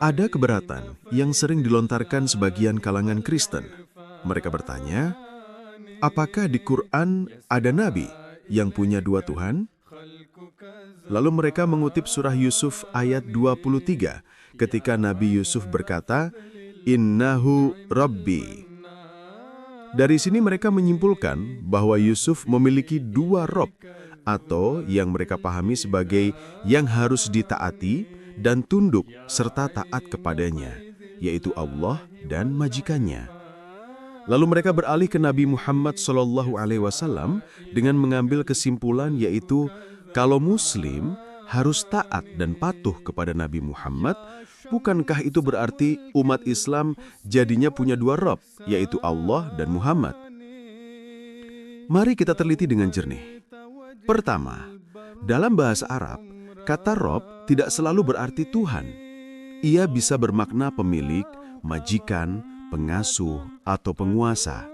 Ada keberatan yang sering dilontarkan sebagian kalangan Kristen. Mereka bertanya, apakah di Quran ada nabi yang punya dua Tuhan? Lalu mereka mengutip surah Yusuf ayat 23 ketika Nabi Yusuf berkata, "Innahu Rabbi." Dari sini mereka menyimpulkan bahwa Yusuf memiliki dua Rob, atau yang mereka pahami sebagai yang harus ditaati dan tunduk serta taat kepadanya, yaitu Allah dan majikannya. Lalu mereka beralih ke Nabi Muhammad SAW dengan mengambil kesimpulan yaitu kalau Muslim harus taat dan patuh kepada Nabi Muhammad, bukankah itu berarti umat Islam jadinya punya dua Rob, yaitu Allah dan Muhammad? Mari kita teliti dengan jernih. Pertama, dalam bahasa Arab, kata Rob tidak selalu berarti Tuhan. Ia bisa bermakna pemilik, majikan, pengasuh, atau penguasa.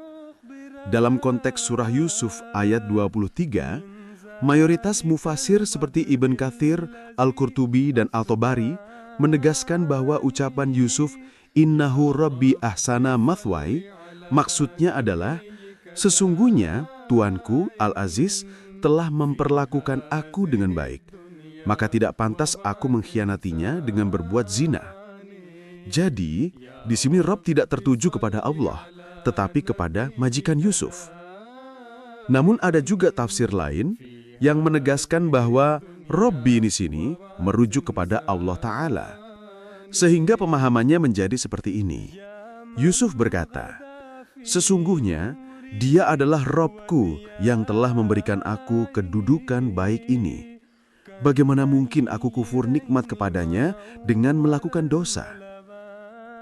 Dalam konteks surah Yusuf ayat 23, mayoritas mufasir seperti Ibn Katsir, Al-Qurtubi, dan Al-Tabari menegaskan bahwa ucapan Yusuf, "Innahu Rabbi ahsana mathwai," maksudnya adalah, sesungguhnya Tuanku Al-Aziz telah memperlakukan aku dengan baik, maka tidak pantas aku mengkhianatinya dengan berbuat zina. Jadi, di sini Rob tidak tertuju kepada Allah, tetapi kepada majikan Yusuf. Namun ada juga tafsir lain yang menegaskan bahwa Robbi di sini merujuk kepada Allah Ta'ala. Sehingga pemahamannya menjadi seperti ini. Yusuf berkata, "Sesungguhnya Dia adalah Robku yang telah memberikan aku kedudukan baik ini. Bagaimana mungkin aku kufur nikmat kepadanya dengan melakukan dosa?"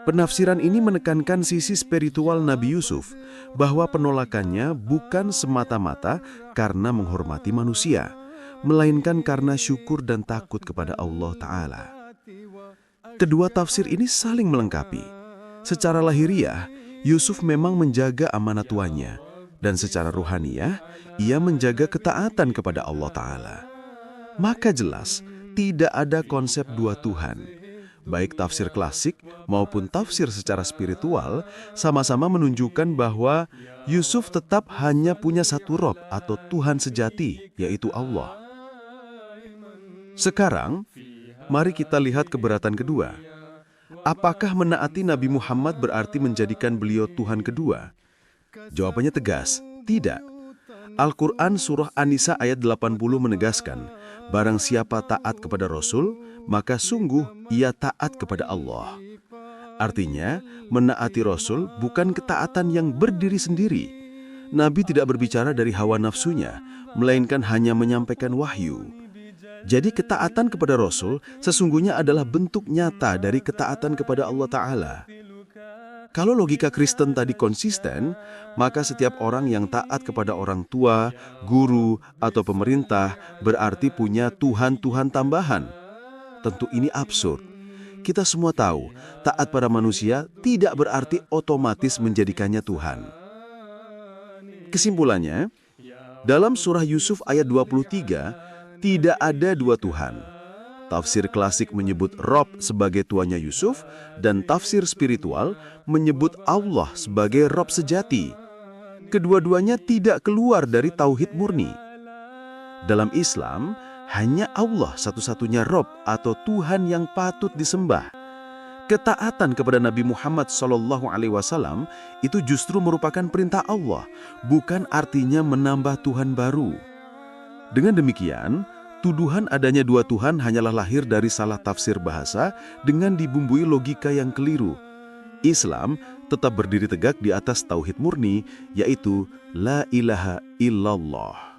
Penafsiran ini menekankan sisi spiritual Nabi Yusuf, bahwa penolakannya bukan semata-mata karena menghormati manusia, melainkan karena syukur dan takut kepada Allah Ta'ala. Kedua tafsir ini saling melengkapi. Secara lahiriah, Yusuf memang menjaga amanat tuannya, dan secara ruhaniah, ia menjaga ketaatan kepada Allah Ta'ala. Maka jelas, tidak ada konsep dua Tuhan. Baik tafsir klasik maupun tafsir secara spiritual sama-sama menunjukkan bahwa Yusuf tetap hanya punya satu Rob atau Tuhan sejati, yaitu Allah. Sekarang, mari kita lihat keberatan kedua. Apakah menaati Nabi Muhammad berarti menjadikan beliau Tuhan kedua? Jawabannya tegas, tidak. Al-Quran Surah An-Nisa ayat 80 menegaskan, barang siapa taat kepada Rasul, maka sungguh ia taat kepada Allah. Artinya, menaati Rasul bukan ketaatan yang berdiri sendiri. Nabi tidak berbicara dari hawa nafsunya, melainkan hanya menyampaikan wahyu. Jadi ketaatan kepada Rasul sesungguhnya adalah bentuk nyata dari ketaatan kepada Allah Ta'ala. Kalau logika Kristen tadi konsisten, maka setiap orang yang taat kepada orang tua, guru, atau pemerintah berarti punya Tuhan-Tuhan tambahan. Tentu ini absurd. Kita semua tahu, taat pada manusia tidak berarti otomatis menjadikannya Tuhan. Kesimpulannya, dalam surah Yusuf ayat 23, tidak ada dua Tuhan. Tafsir klasik menyebut Rob sebagai tuannya Yusuf, dan tafsir spiritual menyebut Allah sebagai Rob sejati. Kedua-duanya tidak keluar dari tauhid murni. Dalam Islam, hanya Allah satu-satunya Rob atau Tuhan yang patut disembah. Ketaatan kepada Nabi Muhammad SAW itu justru merupakan perintah Allah, bukan artinya menambah Tuhan baru. Dengan demikian, tuduhan adanya dua Tuhan hanyalah lahir dari salah tafsir bahasa dengan dibumbui logika yang keliru. Islam tetap berdiri tegak di atas tauhid murni, yaitu La ilaha illallah.